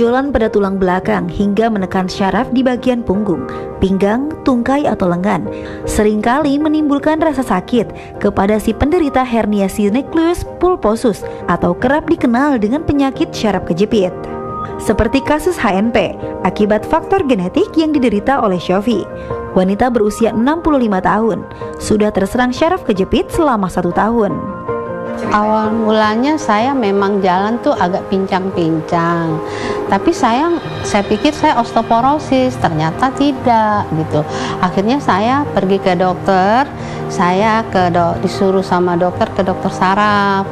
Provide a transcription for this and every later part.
Penonjolan pada tulang belakang hingga menekan syaraf di bagian punggung, pinggang, tungkai atau lengan seringkali menimbulkan rasa sakit kepada si penderita hernia nucleus pulposus atau kerap dikenal dengan penyakit syaraf kejepit. Seperti kasus HNP akibat faktor genetik yang diderita oleh Shofi. Wanita berusia 65 tahun sudah terserang syaraf kejepit selama 1 tahun. Awal mulanya saya memang jalan tuh agak pincang-pincang, tapi saya pikir saya osteoporosis, ternyata tidak gitu. Akhirnya saya pergi ke dokter, saya disuruh sama dokter ke dokter saraf.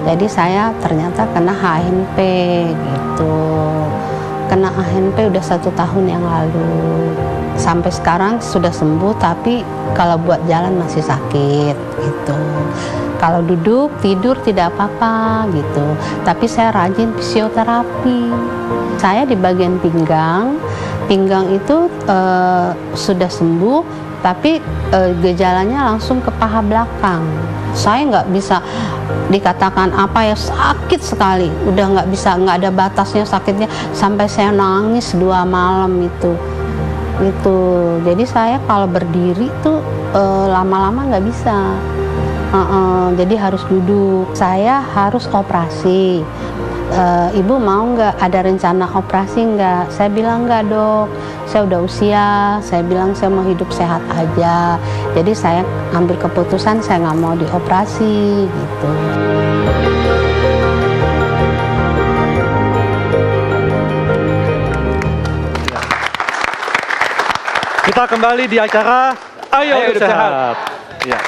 Jadi saya ternyata kena HNP gitu. Kena HNP udah 1 tahun yang lalu. Sampai sekarang sudah sembuh, tapi kalau buat jalan masih sakit gitu. Kalau duduk, tidur tidak apa-apa gitu. Tapi saya rajin fisioterapi. Saya di bagian pinggang itu sudah sembuh, tapi gejalanya langsung ke paha belakang. Saya nggak bisa dikatakan apa ya, sakit sekali. Udah nggak ada batasnya sakitnya. Sampai saya nangis 2 malam itu. Jadi saya kalau berdiri tuh lama-lama nggak bisa. Jadi harus duduk. Saya harus operasi. Ibu mau nggak, ada rencana operasi nggak? Saya bilang nggak, dok, saya udah usia. Saya bilang saya mau hidup sehat aja. Jadi saya ambil keputusan saya nggak mau dioperasi gitu. Kita kembali di acara Ayo Hidup Sehat. Ya.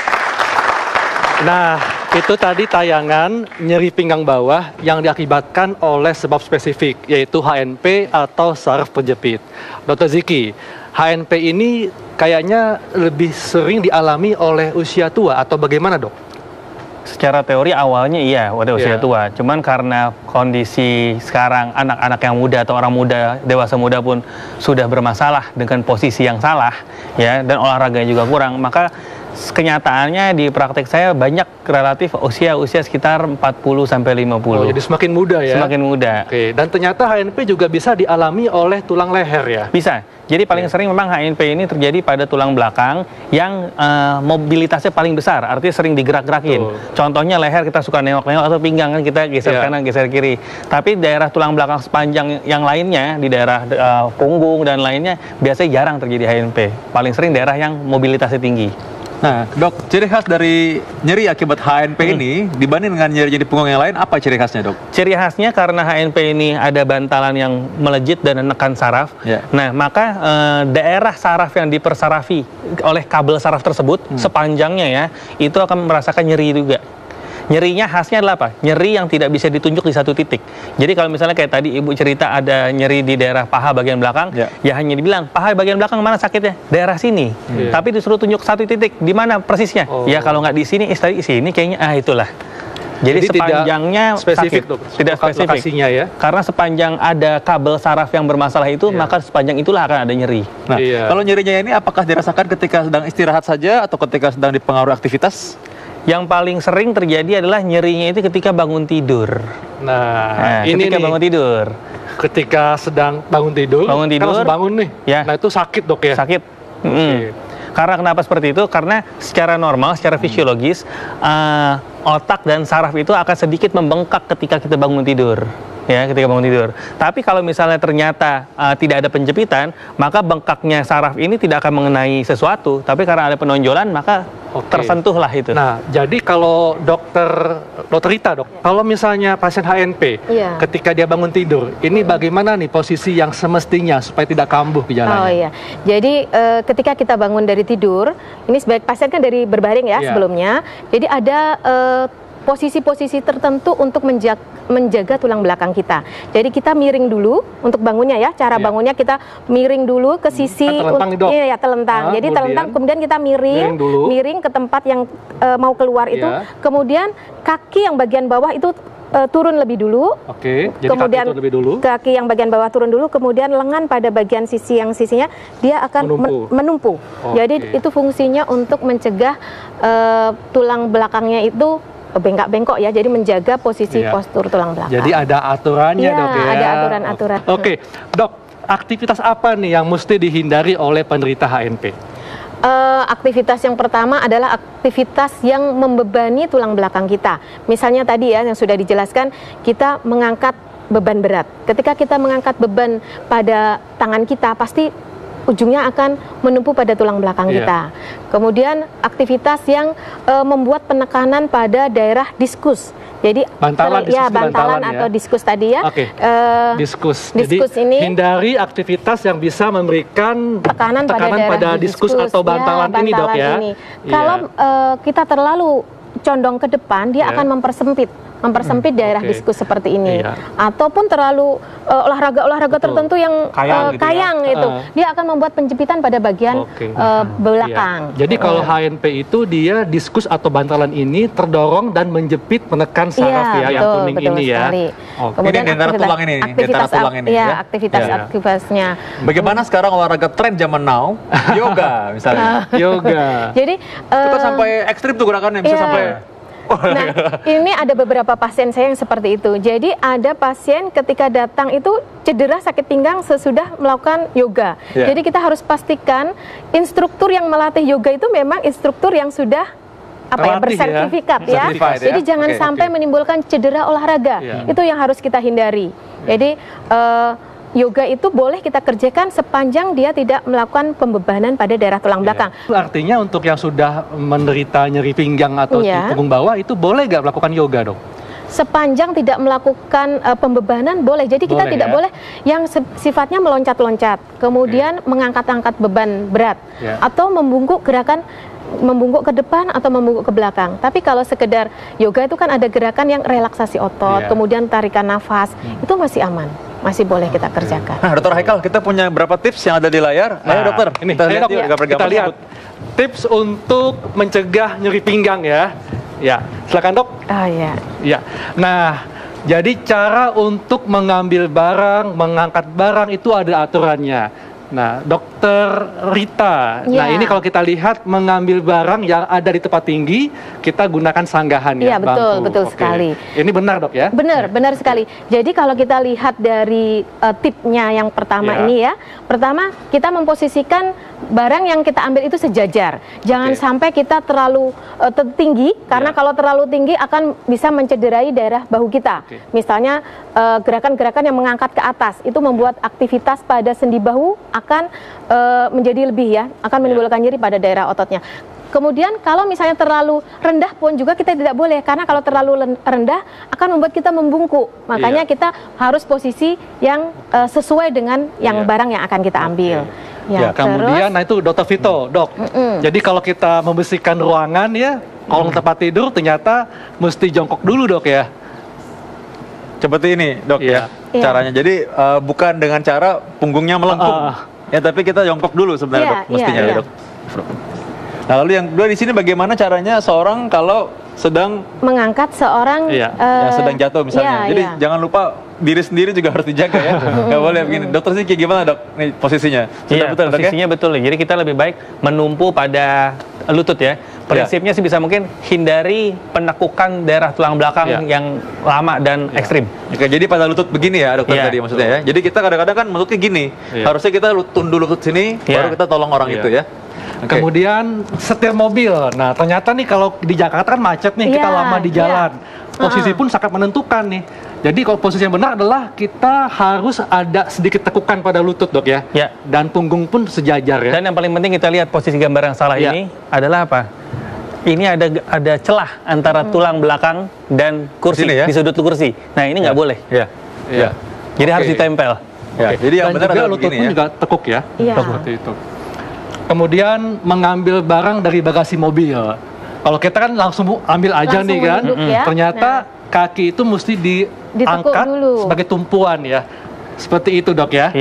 Nah, itu tadi tayangan nyeri pinggang bawah yang diakibatkan oleh sebab spesifik, yaitu HNP atau saraf kejepit. Dr. Ziki, HNP ini kayaknya lebih sering dialami oleh usia tua atau bagaimana, dok? Secara teori awalnya iya, pada usia tua. Cuman karena kondisi sekarang anak-anak yang muda atau orang muda, dewasa muda pun sudah bermasalah dengan posisi yang salah, ya, dan olahraganya juga kurang, maka kenyataannya di praktek saya banyak relatif usia sekitar 40 sampai 50. Oh, jadi semakin muda ya? Semakin muda. Oke, dan ternyata HNP juga bisa dialami oleh tulang leher ya? Bisa. Jadi paling sering memang HNP ini terjadi pada tulang belakang yang mobilitasnya paling besar, artinya sering digerak-gerakin. Contohnya leher kita suka nengok-nengok atau pinggang kan kita geser kanan, geser kiri. Tapi daerah tulang belakang sepanjang yang lainnya, di daerah punggung dan lainnya, biasanya jarang terjadi HNP. Paling sering daerah yang mobilitasnya tinggi. Nah, dok, ciri khas dari nyeri akibat HNP ini dibanding dengan nyeri di punggung yang lain, apa ciri khasnya, dok? Ciri khasnya karena HNP ini ada bantalan yang melejit dan menekan saraf. Nah, maka daerah saraf yang dipersarafi oleh kabel saraf tersebut sepanjangnya ya, itu akan merasakan nyeri juga. Nyerinya khasnya adalah apa? Nyeri yang tidak bisa ditunjuk di satu titik. Jadi kalau misalnya kayak tadi ibu cerita ada nyeri di daerah paha bagian belakang, ya hanya dibilang paha bagian belakang mana sakitnya? Daerah sini. Tapi disuruh tunjuk satu titik, di mana persisnya? Ya kalau nggak di sini, di sini kayaknya itulah. Jadi sepanjangnya spesifik, sakit, tidak spesifik. Lokasinya ya. Karena sepanjang ada kabel saraf yang bermasalah itu, maka sepanjang itulah akan ada nyeri. Nah, kalau nyerinya ini apakah dirasakan ketika sedang istirahat saja atau ketika sedang dipengaruhi aktivitas? Yang paling sering terjadi adalah nyerinya itu ketika bangun tidur. Nah ini ketika bangun tidur. Ketika sedang bangun tidur, kan langsung bangun nih. Nah itu sakit, dok ya? Sakit. Karena kenapa seperti itu? Karena secara normal, secara fisiologis, otak dan saraf itu akan sedikit membengkak ketika kita bangun tidur. Ya, ketika bangun tidur. Tapi kalau misalnya ternyata tidak ada penjepitan, maka bengkaknya saraf ini tidak akan mengenai sesuatu. Tapi karena ada penonjolan, maka tersentuhlah itu. Nah, jadi kalau dokter Rita, dok, kalau misalnya pasien HNP, ketika dia bangun tidur, ini bagaimana nih posisi yang semestinya supaya tidak kambuh gejalanya? Oh iya, jadi ketika kita bangun dari tidur, ini sebaik pasien kan dari berbaring ya sebelumnya, jadi ada posisi-posisi tertentu untuk menjaga tulang belakang kita. Jadi kita miring dulu untuk bangunnya ya. Cara bangunnya kita miring dulu ke sisi telentang. Jadi telentang, kemudian kita miring ke tempat yang mau keluar itu. Kemudian kaki yang bagian bawah itu turun lebih dulu. Jadi kemudian kaki yang bagian bawah turun dulu, kemudian lengan pada bagian sisinya dia akan menumpu. Jadi itu fungsinya untuk mencegah tulang belakangnya itu bengkak-bengkok ya, jadi menjaga posisi postur tulang belakang. Jadi ada aturannya dok ya? Ada aturan-aturan. Oke, dok, aktivitas apa nih yang mesti dihindari oleh penderita HNP? Aktivitas yang pertama adalah aktivitas yang membebani tulang belakang kita. Misalnya tadi ya yang sudah dijelaskan, kita mengangkat beban berat. Ketika kita mengangkat beban pada tangan kita, pasti ujungnya akan menumpu pada tulang belakang kita. Kemudian aktivitas yang membuat penekanan pada daerah diskus. Jadi bantalan atau diskus tadi ya. Diskus. Jadi ini hindari aktivitas yang bisa memberikan tekanan pada diskus atau bantalan ini dok ya. Kalau kita terlalu condong ke depan, dia akan mempersempit daerah diskus seperti ini, ataupun terlalu olahraga tertentu yang kayang itu, dia akan membuat penjepit pada bagian belakang. Jadi kalau HNP itu dia diskus atau bantalan ini terdorong dan menjepit menekan saraf yang kuning ini ya. Kemudian ini tulang ini, aktivitasnya. Bagaimana sekarang olahraga tren zaman now? Yoga misalnya. Yoga. Jadi kita sampai ekstrim tuh gerakannya, bisa sampai. Nah, ini ada beberapa pasien saya yang seperti itu. Jadi ada pasien ketika datang itu cedera sakit pinggang sesudah melakukan yoga. Jadi kita harus pastikan instruktur yang melatih yoga itu memang instruktur yang sudah bersertifikat ya. Jadi jangan sampai menimbulkan cedera olahraga. Itu yang harus kita hindari. Jadi yoga itu boleh kita kerjakan sepanjang dia tidak melakukan pembebanan pada daerah tulang belakang. Artinya untuk yang sudah menderita nyeri pinggang atau di punggung bawah itu boleh nggak melakukan yoga dong? Sepanjang tidak melakukan pembebanan boleh. Jadi kita tidak boleh yang sifatnya meloncat-loncat, kemudian mengangkat-angkat beban berat, atau membungkuk gerakan membungkuk ke depan atau membungkuk ke belakang. Tapi kalau sekedar yoga itu kan ada gerakan yang relaksasi otot, kemudian tarikan nafas, itu masih aman. Masih boleh kita kerjakan. Nah, Dr. Haikal, kita punya beberapa tips yang ada di layar. Ayo dokter, ini kita lihat tips untuk mencegah nyeri pinggang ya. Ya, silakan dok. Ya. Nah, jadi cara untuk mengambil barang, mengangkat barang itu ada aturannya. Nah, Dokter Rita, nah ini kalau kita lihat mengambil barang yang ada di tempat tinggi, kita gunakan sanggahan ya, bangku. Betul sekali. Ini benar dok ya? Benar sekali. Jadi kalau kita lihat dari tipnya yang pertama ini ya, pertama kita memposisikan barang yang kita ambil itu sejajar. Jangan sampai kita terlalu tinggi, karena kalau terlalu tinggi akan bisa mencederai daerah bahu kita. Misalnya gerakan-gerakan yang mengangkat ke atas, itu membuat aktivitas pada sendi bahu akan menjadi lebih ya, akan menimbulkan nyeri pada daerah ototnya. Kemudian kalau misalnya terlalu rendah pun juga kita tidak boleh, karena kalau terlalu rendah akan membuat kita membungkuk. Makanya kita harus posisi yang sesuai dengan yang barang yang akan kita ambil. Kemudian nah itu Dr. Vito, dok. Jadi kalau kita membersihkan ruangan ya, kolong tempat tidur ternyata mesti jongkok dulu dok ya. Seperti ini dok ya caranya. Jadi bukan dengan cara punggungnya melengkung, ya tapi kita jongkok dulu sebenarnya dok, mestinya ya, dok. Nah lalu yang kedua di sini bagaimana caranya seorang kalau sedang mengangkat seorang yang sedang jatuh misalnya. Jadi jangan lupa diri sendiri juga harus dijaga ya. Nggak boleh begini. Dokter sih kayak gimana dok? Nih posisinya. Betul, posisinya betul. Jadi kita lebih baik menumpu pada lutut ya. Prinsipnya sih bisa mungkin hindari penekukan daerah tulang belakang yang lama dan ekstrim. Oke, jadi pada lutut begini ya dokter tadi maksudnya ya. Jadi kita kadang-kadang kan lututnya gini. Harusnya kita tunduk lutut sini, baru kita tolong orang itu ya. Kemudian setir mobil. Nah ternyata nih kalau di Jakarta kan macet nih, kita lama di jalan. Posisi pun sangat menentukan nih. Jadi kalau posisi yang benar adalah kita harus ada sedikit tekukan pada lutut dok ya. Dan punggung pun sejajar ya. Dan yang paling penting kita lihat posisi gambar yang salah ini adalah apa? Ini ada celah antara tulang belakang dan kursi di sudut kursi. Nah ini nggak boleh. Jadi harus ditempel. Jadi yang benar adalah lutut pun juga tekuk ya. Seperti itu. Kemudian mengambil barang dari bagasi mobil. Kalau kita kan langsung ambil aja nih kan, ternyata kaki itu mesti diangkat sebagai tumpuan ya. Seperti itu dok ya.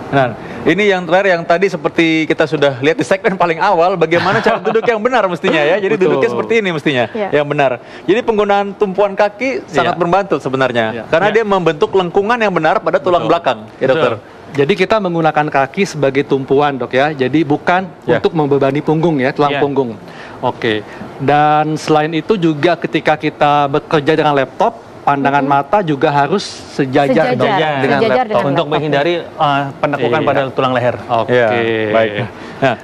Nah, ini yang terakhir yang tadi seperti kita sudah lihat di segmen paling awal, bagaimana cara duduk yang benar mestinya ya. Jadi duduknya seperti ini mestinya, yang benar. Jadi penggunaan tumpuan kaki sangat membantu sebenarnya, karena dia membentuk lengkungan yang benar pada tulang belakang, ya dokter. Jadi kita menggunakan kaki sebagai tumpuan, Dok ya. Jadi bukan untuk membebani punggung ya, tulang punggung. Oke. Dan selain itu juga ketika kita bekerja dengan laptop, pandangan mata juga harus sejajar dengan laptop untuk menghindari penekukan pada tulang leher. Oke. Baik. Nah,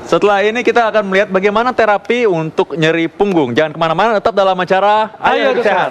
setelah ini kita akan melihat bagaimana terapi untuk nyeri punggung. Jangan kemana-mana, tetap dalam acara Ayo Hidup Sehat.